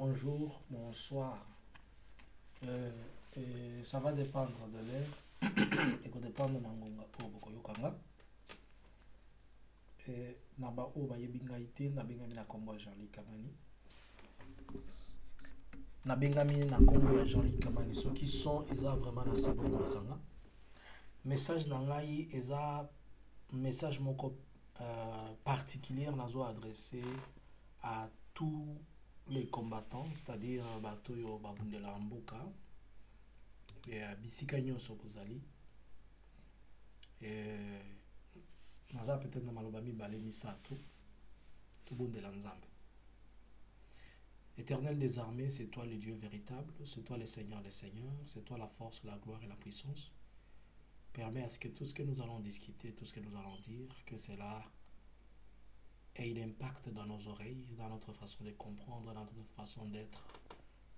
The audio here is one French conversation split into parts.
bonjour, bonsoir. Et ça va dépendre de l'heure et que dépendre de ngonga pour yokanga. Et naba o ba yebinga ite na bengami na kombo Jean-Luc Kamani. Na bengami na kombo ya Jean-Luc Kamani ceux qui sont eza vraiment na saboli misanga. Message na ngai eza message moko particulier nazo adressé à tous les combattants, c'est-à-dire bato yo babundela mboka et bisika nyonso kozali et naza peut-être na maloba mibale misato to bundela nzambe. Éternel des armées, c'est toi le Dieu véritable, c'est toi le Seigneur des seigneurs, c'est toi la force, la gloire et la puissance. Permets à ce que tout ce que nous allons discuter, tout ce que nous allons dire, que cela ait un impact dans nos oreilles, dans notre façon de comprendre, dans notre façon d'être,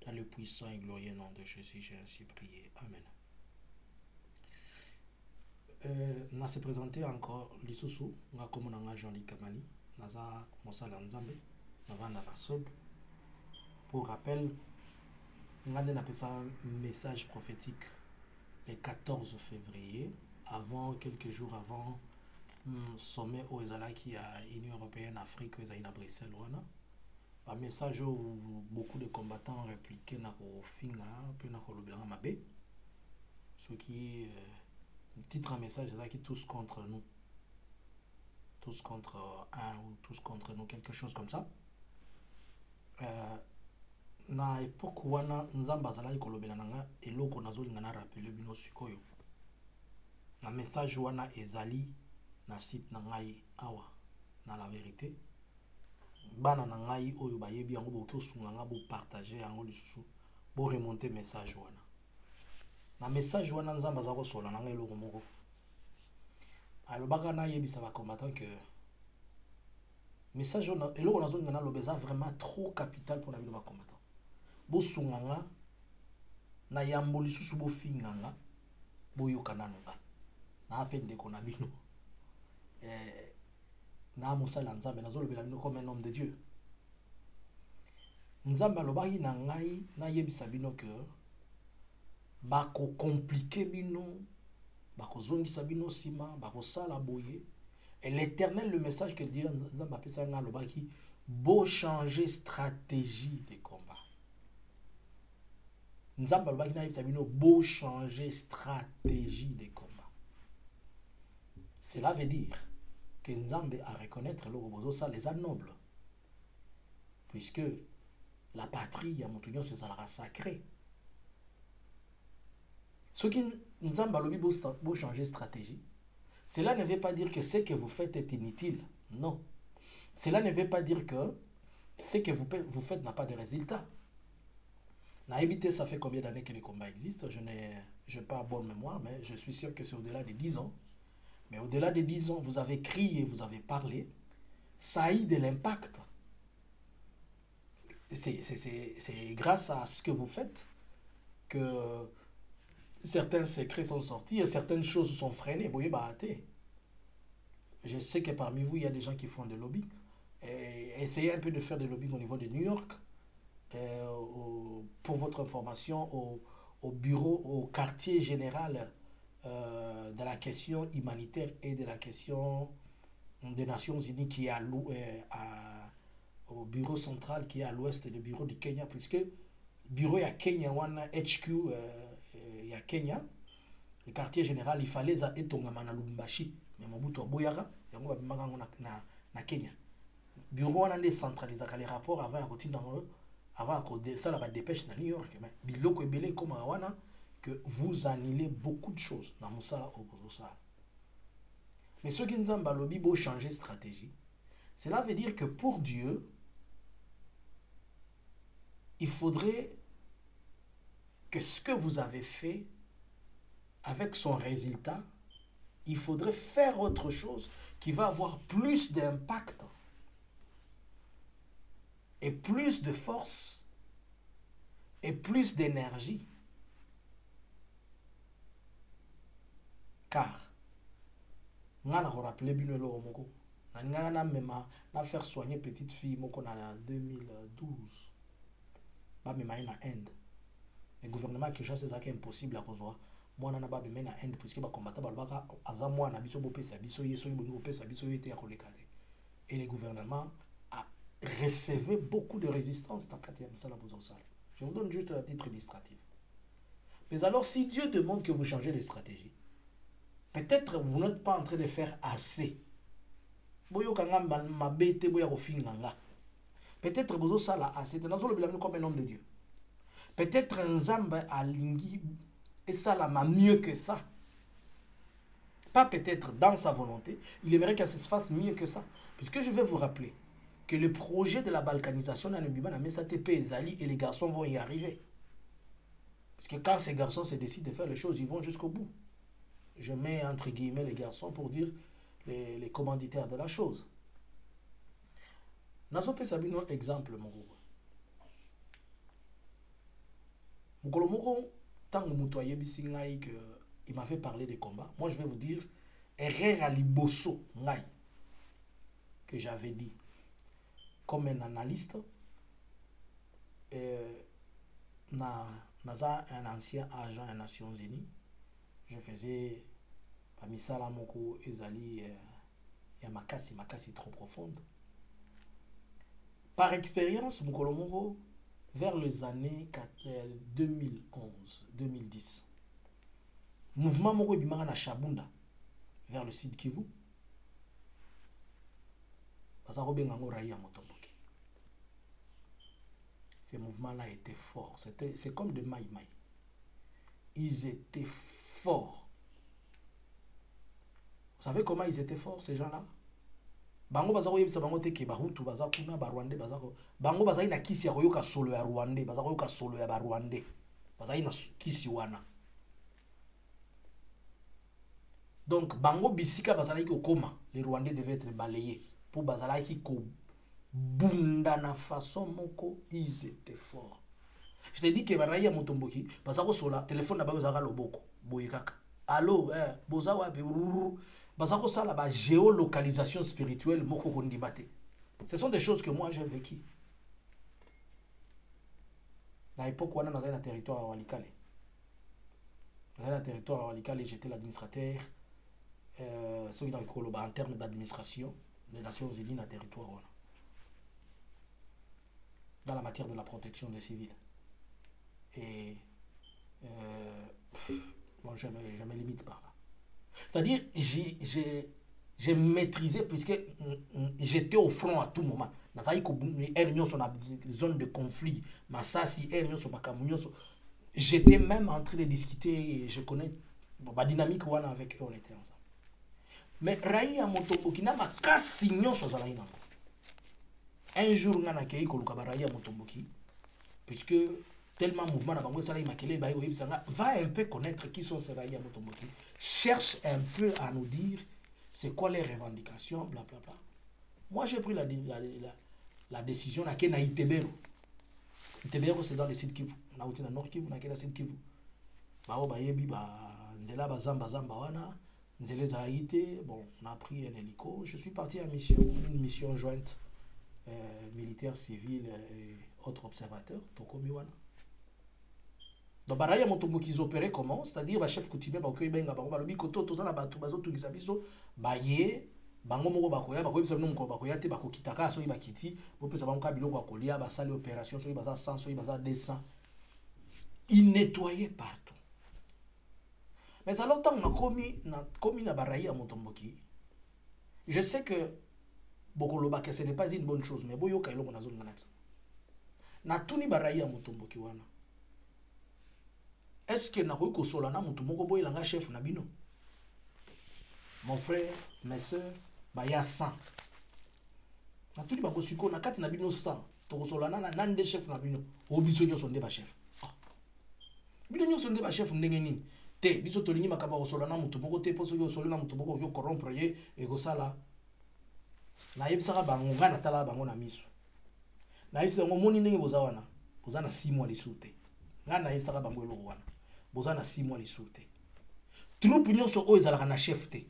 dans le puissant et glorieux nom de Jésus, j'ai ainsi prié. Amen. Na se présenter encore lisusu nga komona nga Jean-Luc Kamani naza mosala nzambe navanda na sod. Pour rappel nga nde napesa un message prophétique le 14 février, avant, quelques jours avant sommet au ezalaki à Union européenne Afrique ezali na Bruxelles wana. Un message où beaucoup de combattants ont répliqué na ko finga pe na ko lobelanga mabe. Ce qui titre un message ezalaki tous contre nous. Tous contre un ou tous contre nous, quelque chose comme ça. Na époque wana nzamba azalaki kolobela nanga eloko nazolinga na rappeler bino sikoyo. Na message wana ezali na site na ngai awa na la vérité. Bana na ngai oyo bayebi yango boki osunga nga bo partager yango lisusu bo remonter message wana. Na message wana nzamba za kosola na ngai eloko moko. Alobaka na yebisa ba combattant que message wana eloko nazolinga na lobeza vraiment trop capital pour na bino ba combattant. Bo sunganga na yambo lisusu bo finganga bo yokana nanga na apende ko na bino na mosala nzambe nazolobela bino comme un homme de Dieu. Nzambe alobaki na ngai na yebisa bino que bako compliquer bino bako zongisa bino sima bako sala boye et l'Éternel le message que Dieu nzambe apesa nga alobaki bo changer stratégie de combat. Nzamba alobaki na yebisa bino bo changer stratégie de combat. Cela veut dire que Nzambe a reconnaître le bozo ça les a nobles. Puisque la patrie ya mutunyo se salara sacré. Ce qui Nzamba alobi bo changer stratégie. Cela ne veut pas dire que ce que vous faites est inutile. Non. Cela ne veut pas dire que ce que vous faites n'a pas de résultat. Na évité, ça fait combien d'années que les combats existent? Je n'ai pas bonne mémoire, mais je suis sûr que c'est au-delà de 10 ans. Mais au-delà de 10 ans, vous avez crié, vous avez parlé. Ça a eu de l'impact. C'est grâce à ce que vous faites que certains secrets sont sortis et certaines choses sont freinées. Je sais que parmi vous, il y a des gens qui font des lobbying. Essayez un peu de faire des lobbying au niveau de New York. Pour votre information, au bureau, au quartier général de la question humanitaire et de la question des Nations Unies qui est au bureau central qui est à l'ouest du bureau du Kenya, puisque le bureau à Kenya, HQ il y a Kenya, le quartier général, il fallait être à Lubumbashi, mais Mobutu a Boyara, il y a Kenya. Le bureau a décentralisé les rapports avant à côté dans avant que ça la dépêche dans New York, mais biloko ebele comme awana que vous annulez beaucoup de choses dans mosala au ça. Mais ce qui nous a balobi bo changer stratégie, cela veut dire que pour Dieu, il faudrait que ce que vous avez fait avec son résultat, il faudrait faire autre chose qui va avoir plus d'impact et plus de force et plus d'énergie. Car, on a rappelé bien le moko. On a même faire soigner petite fille moko en 2012. bamema ye na Inde. Le gouvernement qui chasse c'est impossible à causa mwana na babe mena Inde puisque ba combattant balbaka aza mwana biso bopesa biso yeso bongo bopesa biso yete ya kolekate. Et le gouvernement a recevé beaucoup de résistance dans Katia Msala Bozosal. Je vous donne juste un titre illustratif. Mais alors si Dieu demande que vous changez les stratégies, peut-être vous n'êtes pas en train de faire assez. Boyo kanga mabete boya kofinganga. Peut-être bozosala assez. Dans le bilan comme un homme de Dieu. Peut-être un Zamba a lingi et ça la mieux que ça. Pas peut-être dans sa volonté. Il aimerait qu'elle se fasse mieux que ça. Puisque je vais vous rappeler que le projet de la balkanisation dans le Biban a mis sa TP et Zali et les garçons vont y arriver. Parce que quand ces garçons se décident de faire les choses, ils vont jusqu'au bout. Je mets entre guillemets les garçons pour dire les commanditaires de la chose. Nazo Sabino exemple mon gros. Mukolo tant mutoye bisingai que il m'a fait parler des combats. Moi je vais vous dire Herrera Liboso ngai que j'avais dit comme un analyste naza un ancien agent des Nations Unies. Je faisais Misala Moko Ezali ya makasi trop profonde. Par expérience, Mukolo vers les années 2011-2010, mouvement Moko Bimara na Chabunda, vers le sud Kivu, ces mouvements-là étaient forts. C'est comme de Maï Maï. Ils étaient forts. Vous savez comment ils étaient forts, ces gens-là? Bango bazako yebisa bango te ke bahutu bazako na barwandais bazako bango bazali na kisi ya koyoka solo ya rwandais bazako yoka solo ya barwandais bazali na kisi wana. Donc bango bisika bazali ko koma les rwandais devaient être balayés pour bazali ko bunda na façon moko. Ils étaient forts. Je te dis que baraya Motomboki bazako sola téléphone na ba bazaka loboko boye kaka allo boza wa bazako sala ba géolocalisation spirituelle moko kondimate. Ce sont des choses que moi j'ai vécu. À l'époque on a dans un territoire à Walikale. Dans un territoire à Walikale, j'étais l'administrateur en termes d'administration des Nations Unies dans le territoire dans la matière de la protection des civils. Et bon, je me limite par là. C'est-à-dire, j'ai maîtrisé, puisque j'étais au front à tout moment. Dans la zone de conflit, j'étais même en train de discuter, je connais la dynamique avec eux, on était ensemble. Mais Raïa Motomboki n'a pas cassé un jour, on a accueilli Raïa Motomboki, puisque tellement mouvement va un peu connaître qui sont ces Raïa Motomboki, cherche un peu à nous dire c'est quoi les revendications, blablabla. Bla bla. Moi j'ai pris la décision à Itebero. Itebero c'est dans le sud Kivu. On a été dans le nord Kivu, on a été dans le sud Kivu. Nzela bazamba zamba wana, nzele zaïte, bon, on a pris un hélico. Je suis parti en mission, une mission jointe militaire, civil et autres observateurs, Tokomi wana. Donc Baraya Motomboki ils opéraient comment? C'est-à-dire le chef coutumier bakoy benga ba lobi koto tozana batu bazo tungisa biso baye bango moko bakoya bisa no moko bakoya te bakokitaka so ibakiti bo pesa bango biloko akolia ba sali opération so ibaza 100 so ibaza 200. Ils nettoyaient partout. Mais alors tant on a commis na Baraya Motomboki, je sais que bokoloba que ce n'est pas une bonne chose mais boyo kailo na zone nganax. Na tuni Baraya Motomboki wana. Est-ce que na ko solana mutu moko boy langa chef na bino? Mon frère, mes soeurs, ba ya 100. Na tuli bango siko na kati na bino 100. To solana na nande chef na bino. O biso nyo sonde ba chef. Bino nyo sonde ba chef ndenge nini? Te biso to lingi makamba ko solana mutu moko te poso yo solana mutu moko yo corrompre ye e ko sala. Na yebisaka bango ngana tala bango na miso. Na yebisa ngo moni ndenge boza wana. Boza na 6 mois lisute. Ngana yebisaka bango eloko wana. Boza na 6 mois lisute. Troupe nyonso o ezalaka na chef te.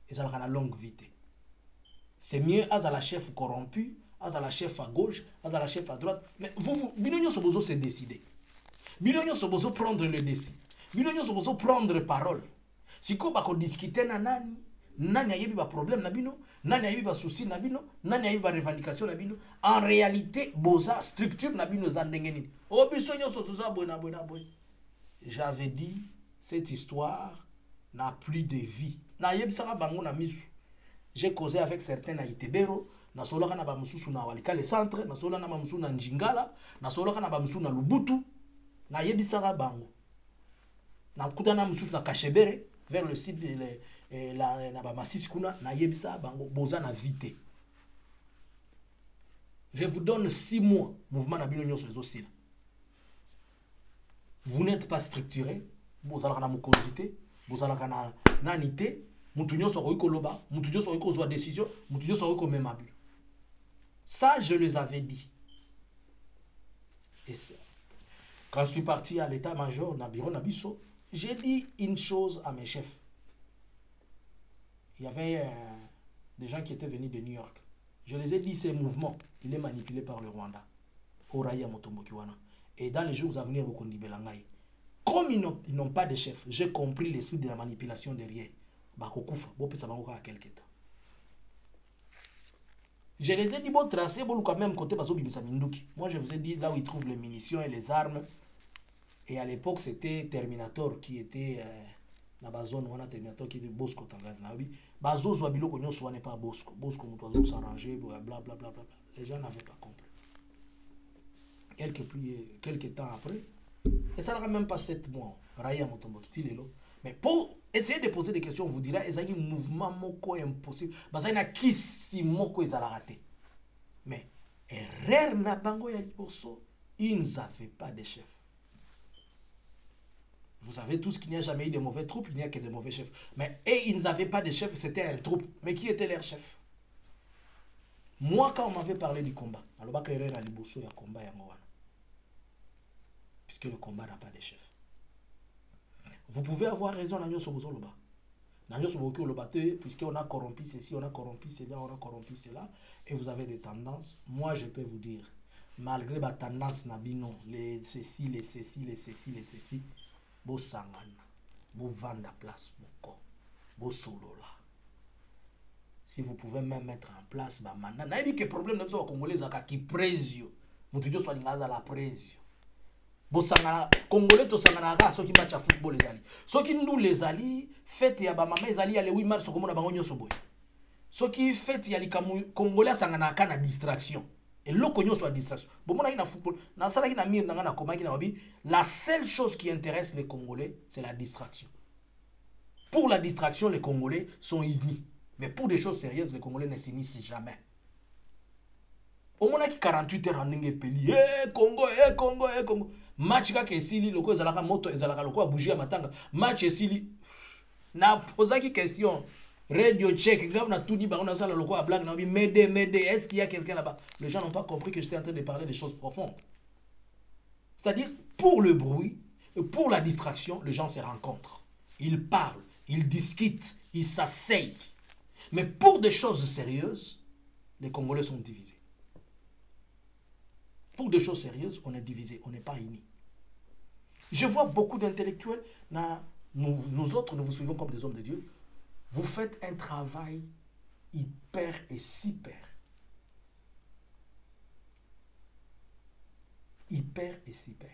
Ezalaka na longue vie te. C'est mieux azala chef corrompu, azala chef à gauche, azala chef à droite. Mais vous, Binonyo Sobozo s'est décidé. Binonyo Sobozo prendre le décide. Binonyo Sobozo prendre parole. Si ko bako discuter na nani, nani ayebi ba problème na bino, nani ayebi ba souci na bino, nani ayebi ba revendication na bino. En réalité, boza structure na bino za ndenge nini. Obiso nyonso toza boy na boy na boy. J'avais dit, cette histoire n'a plus de vie. Na yebisaka bango na misu. J'ai causé avec certains na Itebero, na solaka na bamususu na Walikale centre, na solaka na bamususu na Njingala, na solaka na bamususu na Lubutu, na yebisaka bango. Na kutana mususu na Kashebere, vers le site de na Bamasisi kuna, na yebisaka bango, boza na vite. Je vous donne 6 mois, mouvement na bino nyonso ezosila. Vous n'êtes pas structuré, vous allez na mukonzité, vous allez na nanité, mutu nyonso ko loba, mutu nyonso ko zwa décision, mutu nyonso ko memable. Ça je les avais dit. Et ça, quand je suis parti à l'état-major na bureau na biso, j'ai dit une chose à mes chefs. Il y avait des gens qui étaient venus de New York. Je les ai dit, ce mouvement, il est manipulé par le Rwanda. Oraya Motombokiwana. Et dans les jours à venir, comme ils n'ont pas de chef, j'ai compris l'esprit de la manipulation derrière. Je les ai dit, bon, tracé, bon, quand même, côté Baso Bimisa Minduki. Moi, je vous ai dit là où ils trouvent les munitions et les armes. Et à l'époque, c'était Terminator qui était dans la zone où on a Terminator qui était Bosco Tangana. Bazo Zouabilo Konyo soit n'est pas Bosco. Bosco, nous doit s'arranger, blablabla. Les gens n'avaient pas compris. Quelques temps après, et ça n'aura même pas 7 mois, Raya Motombo qui lelo. Mais pour essayer de poser des questions, on vous dira, il y a un mouvement moko impossible. Parce qu'il y a qui si moko ils ont raté. Mais erreur na bango ya liboso, ils n'avaient pas de chef. Vous savez tous qu'il n'y a jamais eu de mauvais troupes, il n'y a que de mauvais chefs. Mais ils n'avaient pas de chef, c'était un troupe. Mais qui était leur chef? Moi, quand on m'avait parlé du combat, alors que erreur na liboso ya combat ya ngwana. Puisque le combat n'a pas de chef. Vous pouvez avoir raison, puisqu'on a corrompu ceci, on a corrompu cela, on a corrompu cela, et vous avez des tendances. Moi, je peux vous dire, malgré ma tendance, les ceci, vous sangana, vous vendez la place, vous solola. Si vous pouvez même mettre en place, maintenant, n'a pas de problème, nous sommes congolais qui présio, nous devons soit la présio. Bosangana Congolais to sangana ga soki match à football les ali. Soki nous les ali fête ya ba mama ezali ya le 8 mars komona bango nyoso boy. Soki fête ya likamu Congolais sangana ka na distraction. Et loko nyoso a distraction. Bomona ina football na sala ina mir na komaki na babi, la seule chose qui intéresse les Congolais, c'est la distraction. Pour la distraction, les Congolais sont unis. Mais pour des choses sérieuses, les Congolais ne s'unissent jamais. Au moins 48 heures en peli, Congo, Congo. Match ka kesili loko ezalaka moto ezalaka loko bougie matanga. Match esili na posaki question. Radio check, on a tout dit, on a ça loko à blague, on a dit m'aider, est-ce qu'il y a quelqu'un là-bas? Les gens n'ont pas compris que j'étais en train de parler des choses profondes. C'est-à-dire pour le bruit, pour la distraction, les gens se rencontrent. Ils parlent, ils discutent, ils s'asseyent. Mais pour des choses sérieuses, les Congolais sont divisés. Pour des choses sérieuses, on est divisé, on n'est pas unis. Je vois beaucoup d'intellectuels, nous autres, nous vous suivons comme des hommes de Dieu. Vous faites un travail hyper et super. Hyper et super.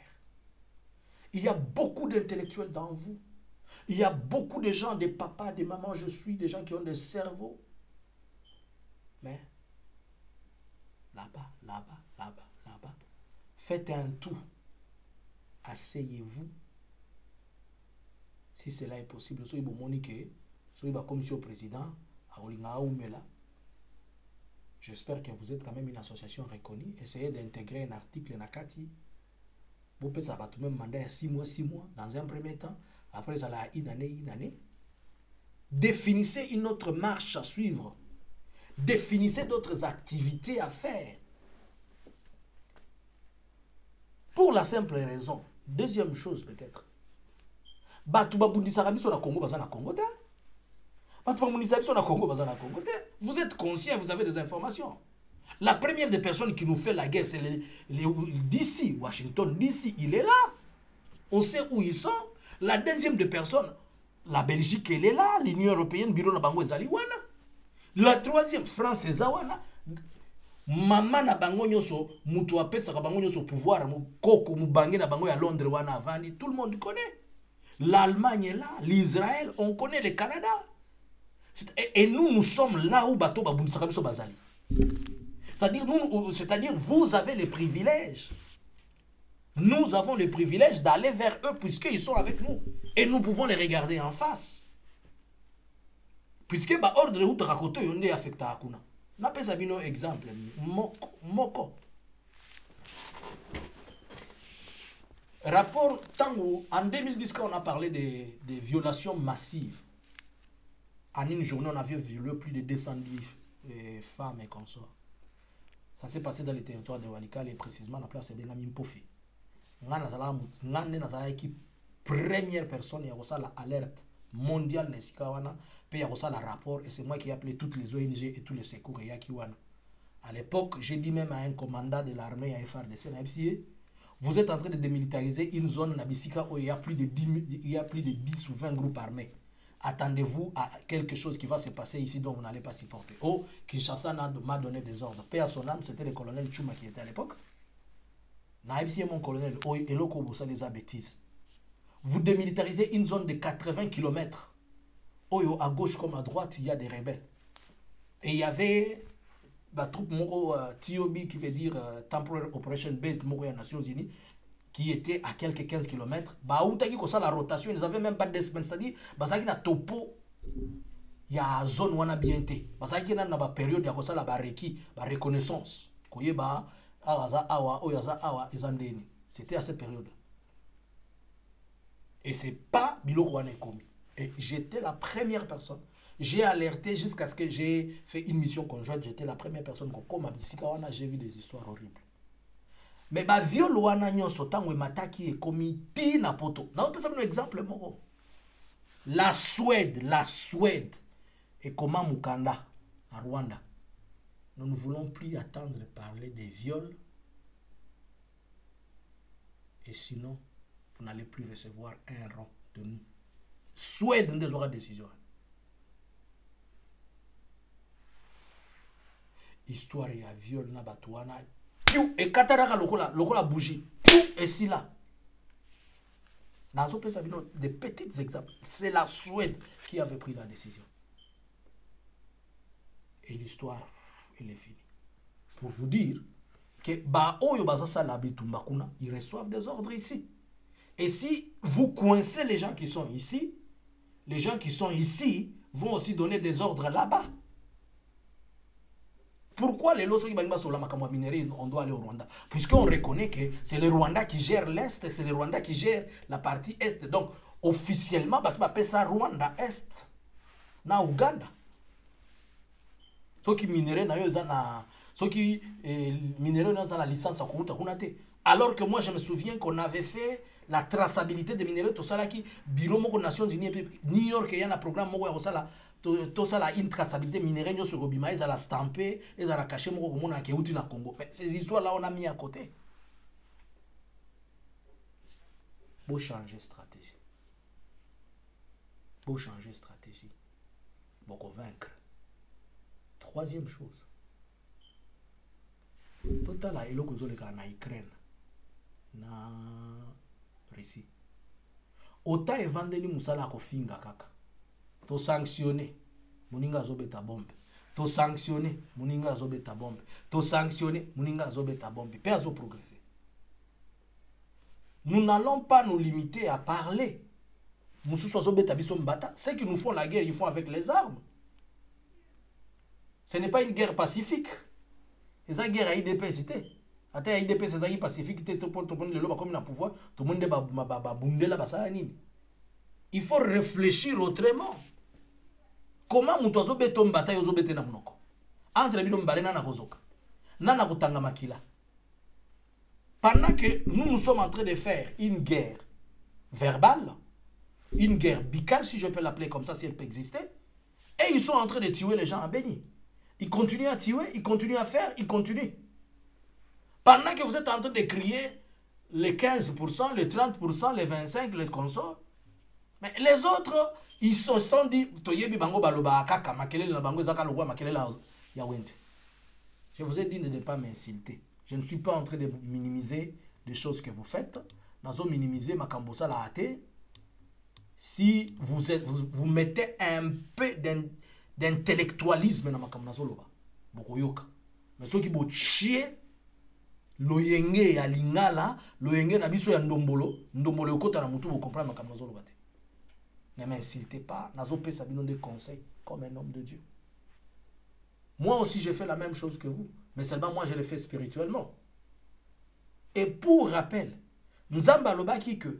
Il y a beaucoup d'intellectuels dans vous. Il y a beaucoup de gens, des papas, des mamans, je suis, des gens qui ont des cerveaux. Mais là-bas, faites un tout. Asseyez-vous. Si cela est possible, soyez Monique, soyez la commission président, j'espère que vous êtes quand même une association reconnue. Essayez d'intégrer un article Nakati. Vous pouvez ça va tout même mandat 6 mois, dans un premier temps. Après, ça a une année. Définissez une autre marche à suivre. Définissez d'autres activités à faire. Pour la simple raison, deuxième chose peut-être, vous êtes conscient, vous avez des informations. La première des personnes qui nous fait la guerre, c'est d'ici, Washington, d'ici, il est là. On sait où ils sont. La deuxième des personnes, la Belgique, elle est là. L'Union européenne, bureau na bango ezali wana. La troisième, France ezawana. Maman na bango nyoso, mutu apesa ka bango nyoso pouvoir, mu koko mu bangé na bango ya Londres wana avandi, tout le monde connaît. L'Allemagne est là, l'Israël, on connaît le Canada. Et nous, nous sommes là où bateau babounsaka biso bazali. C'est-à-dire, vous avez les privilèges. Nous avons le privilège d'aller vers eux puisqu'ils sont avec nous. Et nous pouvons les regarder en face. Puisque ba ordre ou tarakoto yonde affecta akuna. Na pesa bino exemple moko. Rapport Tango, en 2010, quand on a parlé des violations massives, en une journée, on avait violé plus de 210 femmes et consorts. Ça s'est passé dans le territoire de Walikale et précisément dans la place de Benjamin Mpofi. On a une première personne, il y a l'alerte mondiale, puis il y a le rapport, et c'est moi qui ai appelé toutes les ONG et tous les secours. À l'époque, j'ai dit même à un commandant de l'armée, à FRDC, vous êtes en train de démilitariser une zone où il y a plus de 10 ou 20 groupes armés. Attendez-vous à quelque chose qui va se passer ici dont vous n'allez pas supporter. Oh, Kinshasa m'a donné des ordres. Paix à son âme, c'était le colonel Chuma qui était à l'époque. Naïbsi est mon colonel. Oh, et l'autre, vous savez les bêtises. Vous démilitarisez une zone de 80 km. Oh, à gauche comme à droite, il y a des rebelles. Et il y avait la troupe TOB qui veut dire Temporary Operation Base des Nations Unies, qui était à quelques 15 km. Bah, où t'as dit que ça la rotation, ils n'avaient même pas de semaines. C'est-à-dire, bah, ça qui na topo, il y a zone où on a bien été. Bah, ça qui na na période, il y a ça la barreki, la reconnaissance. Koye ba, awaza awa, oyaza awa, izandeni. C'était à cette période. Et c'est pas Biloko wana commis. Et j'étais la première personne. J'ai alerté jusqu'à ce que j'ai fait une mission conjointe. J'étais la première personne comme Abisika wana, j'ai vu des histoires horribles. Mais ba viol wana nyonso tango mataki e komi ti na poto. Na opesa un exemple moko. La Suède et comment Mukanda à Rwanda. Nous ne voulons plus attendre de parler des viols. Et sinon, vous n'allez plus recevoir un rang de nous. Suède ne aura décision. Histoire ya viol na batuana. Et kataraka lokola bougie. Et si là. Dans des petits exemples. C'est la Suède qui avait pris la décision. Et l'histoire, elle est finie. Pour vous dire que ils reçoivent des ordres ici. Et si vous coincez les gens qui sont ici vont aussi donner des ordres là-bas. Pourquoi les lois on doit aller au Rwanda? Puisqu'on reconnaît que c'est le Rwanda qui gère l'Est, c'est le Rwanda qui gère la partie Est. Donc, officiellement, on appelle ça Rwanda Est. Na Ouganda. Ceux qui mineraient, ceux qui mineraient dans la licence à Kunate. Alors que moi, je me souviens qu'on avait fait la traçabilité des minéraux, tout ça là qui, Bureau des Nations Unies, New York, il y a un programme, tout ça là, une traçabilité minérale sur Robima, ils ont la stampé, ils ont la caché, na Congo. Ces histoires-là, on a mis à côté. Faut changer stratégie. Faut changer stratégie. Faut convaincre. Troisième chose. Total la elo kozoleka na Ukraine na Russie. Ota evandeli musala kofinga kaka. To sanctionner muninga zobeta bombe. To sanctionner muninga zobeta bombe. To sanctionner muninga zobeta bombe. Pe azo progresser. Nous n'allons pas nous limiter à parler. Ceux qui nous font la guerre, ils font avec les armes. Ce n'est pas une guerre pacifique. C'est une guerre à IDP, c'était. À IDP, c'est une pacifique, tout le monde est comme pouvoir, tout le monde est il faut réfléchir autrement. Comment nous avons fait une bataille aux obétés na mnoko? Entre les deux, na kozoka. Nana kutanga makila. Pendant que nous sommes en train de faire une guerre verbale, une guerre bicale, si je peux l'appeler comme ça, si elle peut exister, et ils sont en train de tuer les gens à Béni. Il continue à tuer, il continue à faire, il continue. Pendant que vous êtes en train de crier les 15%, les 30%, les 25%, les consorts, mais les autres, ils se sont dit, je vous ai dit de ne pas m'insulter. Je ne suis pas en train de minimiser les choses que vous faites. Nazo minimiser ma kambosa la hâte. Si vous mettez un peu d'intellectualisme dans ma kambosa loba, bokoyoka. Mais ceux qui vont chier, loyenge ya lingala, loyenge na biso ya ndombolo, ndombolo yokota na mutu, vous comprenez ma kambosa loba. Ne m'insultez pas. Nazo pe sabino des conseils comme un homme de Dieu. Moi aussi, j'ai fait la même chose que vous. Mais seulement moi, je l'ai fait spirituellement. Et pour rappel, Nzamba Lobaki que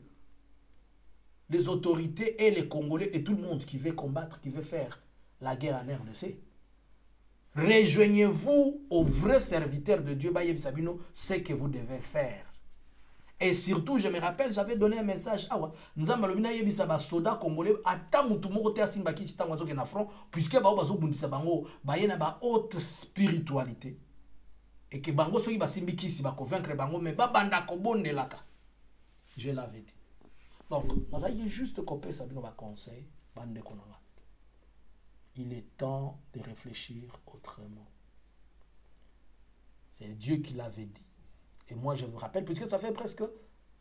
les autorités et les Congolais et tout le monde qui veut combattre, qui veut faire la guerre en RDC, rejoignez-vous aux vrais serviteurs de Dieu, Bayeb Sabino, ce que vous devez faire. Et surtout, je me rappelle, j'avais donné un message. Nzamba Lobina yebisa ba soda congolais ata mutu moko te asimba ki sita ngwazo ke na front puisque ba bazo bundisa bango ba yena ba haute spiritualité. Et que bango soki ba simbi ki si ba convaincre bango mais ba banda ko bondelaka. Je l'avais dit. Donc, moi j'ai juste copé Sabino ba conseil bande konanga. Il est temps de réfléchir autrement. C'est Dieu qui l'avait dit. Et moi, je vous rappelle, puisque ça fait presque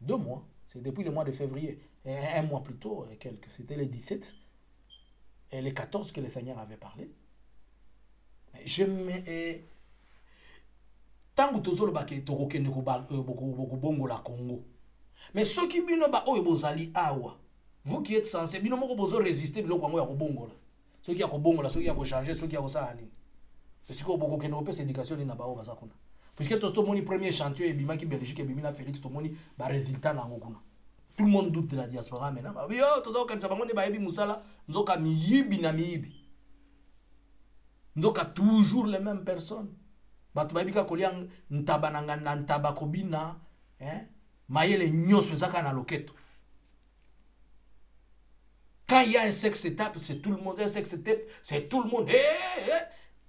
2 mois, c'est depuis le mois de février, et un mois plus tôt, et quelques, c'était les 17 et les 14 que le Seigneur avait parlé. Je me... Tant que tu as bongo la Congo. Mais ceux qui bino ba oyo bozali awa, vous qui êtes censés, bino moko bozo résister bilo kwa ngoya ko bongo la. Ceux qui a ko bongo la, ceux qui a ko changer, ceux qui a ko sa ani. Parce que boko ke no pe éducation ni na ba o baza kuna. Puisque tout le monde premier chantier et bima qui Belgique et bimina Félix tout le monde ba résultat na ngokuna. Tout le monde doute de la diaspora maintenant. Ba yo to zo kanisa bango ne ba yebi musala, nzoka miyibi na miyibi. Nzoka toujours les mêmes personnes. Ba to ba yebika koliang ntaba na ntaba kobina, mayele nyoso zaka na loketo. Quand il y a un sexe étape, c'est tout le monde, un sexe étape, c'est tout le monde.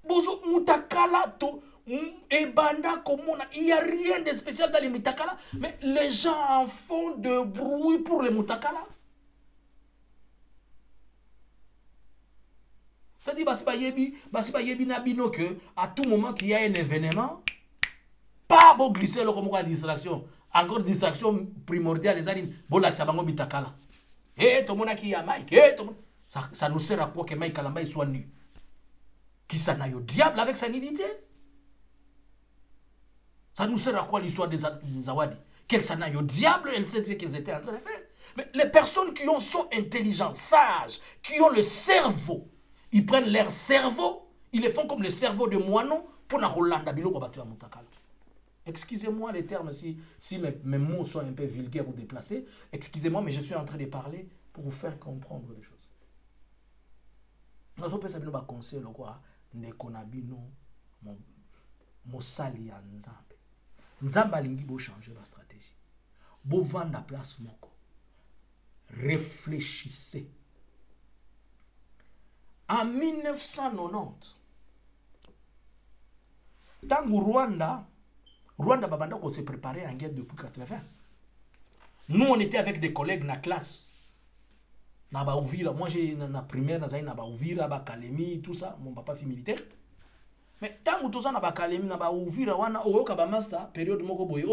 Bozo mutakala to et banda komona, il n'y a rien de spécial dans les mutakala, mais les gens en font de bruit pour les mutakala. C'est-à-dire, basi yebi nabino que à tout moment qu'il y a un événement, pas beau glisser le comme distraction, encore distraction primordiale les années, bon là ça bango bitakala. Tout le monde qui a Mike, ça nous sert à quoi que Mike Kalamba soit nu? Qui s'en a au diable avec sa nudité? Ça nous sert à quoi l'histoire des Zawadi? Qu'elles s'en aillent au diable, elles sait ce qu'elles étaient en train de faire. Mais les personnes qui sont intelligentes, sages, qui ont le cerveau, ils prennent leur cerveau, ils le font comme le cerveau de moineau pour na Hollande biloko batu ya mutakala. Excusez-moi les termes si mes mots sont un peu vulgaires ou déplacés. Excusez-moi, mais je suis en train de parler pour vous faire comprendre les choses. Nous avons pensé à conseil quoi, nekonabino mosali ya nzambe. Nzamba lingi bo changer la stratégie. Bo vendre la place moko. Réfléchissez. En 1990, tant Rwanda babanda qu'on s'est préparé en guerre depuis 80. Nous on était avec des collègues na classe. Na ba Uvira, moi j'ai na primaire na ba Uvira, ba Kalemi, tout ça, mon papa fut militaire. Mais tant que tout ça na ba Kalemi na ba Uvira wana oyoka ba master période moko boy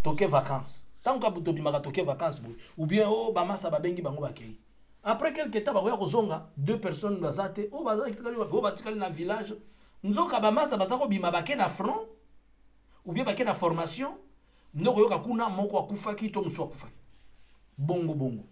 toke vacances. Tant que to bimaka toke vacances boy ou bien ba master ba bengi bango ba kei. Après quelques temps ba ya kozonga, 2 personnes bazate bazaki batikali na village. Nzoka ba master bazako bima ba ke na front. Ou bien baké na formation, ndoko yoka kuna moko akufaki to musu akufaki. Bongo.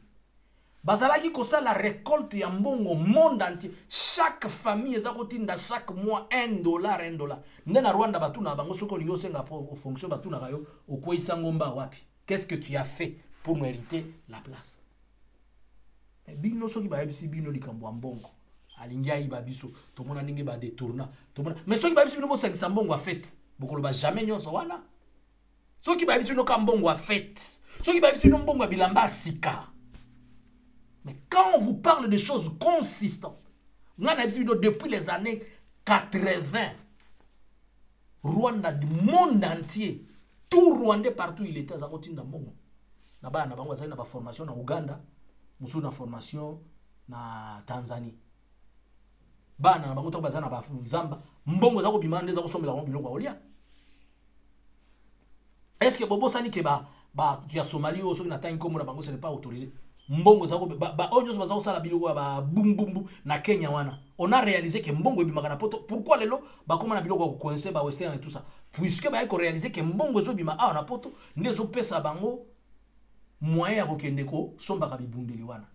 Bazalaki kosa la récolte ya mbongo monde entier. Chaque famille ezako tinda chaque mois $1. Ndena Rwanda batuna bango soko lingo senga pour fonction batuna kayo okwisa ngomba wapi. Qu'est-ce que tu as fait pour mériter la place? Bino soki ba yebisi bino likambo mbongo. Alingia ibabiso, to mona ninge ba détourna, to mona. Mais soki ba yebisi bino bo 500 mbongo a fait. Beaucoup ne jamais nyonso wana. Ceux qui baibisi no kambongo a fait. Ceux qui baibisi no mbongo bilamba sika. Mais quand on vous parle de choses consistantes, on a depuis les années 80. Rwanda du monde entier. Tout Rwandais partout il était à Zakotinda Mbongo. Là-bas, on a une formation en Ouganda, une formation en Tanzanie. Bana bango to bazana ba Zamba, mbongo za ko bimande za ko somela ko biloko olia. Est-ce que bobo sani ke ba ya Somalie o so na tangi komo na bango ce n'est pas autorisé. Mbongo za ko ba onyo so za ko sala biloko ba bum bum bum na Kenya wana. On a réalisé que mbongo bimaka na poto. Pourquoi lelo ba koma na biloko ko coincer ba western et tout ça. Puisque ba ko réaliser que mbongo zo bima na poto ndezo pesa bango moyen ya kokende ko sombaka bibundeli wana.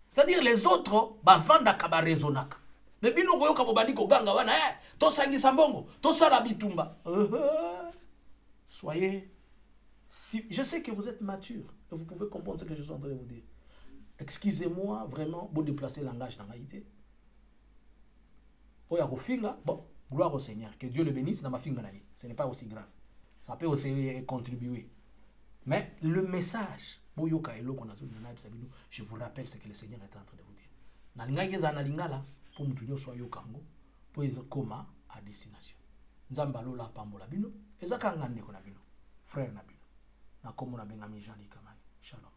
C'est-à-dire les autres ba vanda ka ba raisonnaka. Mais bino ko yoka bobandi ko ganga wana to sangisa mbongo to sala bitumba. Soyez je sais que vous êtes mature et vous pouvez comprendre ce que je suis en train de vous dire. Excusez-moi vraiment pour déplacer le langage dans l'haïté. Oya ko finga bon gloire au Seigneur, que Dieu le bénisse dans ma finga nani. Ce n'est pas aussi grave. Ça peut aussi contribuer. Mais le message je vous rappelle ce que le Seigneur est en train de vous dire. Nalinga na lingala pour mutunyo so yokango pour koma à destination. Nzamba lola pambola bino ezaka ngande ko na bino frère na bino na komo na benga Jean Kamani. Shalom.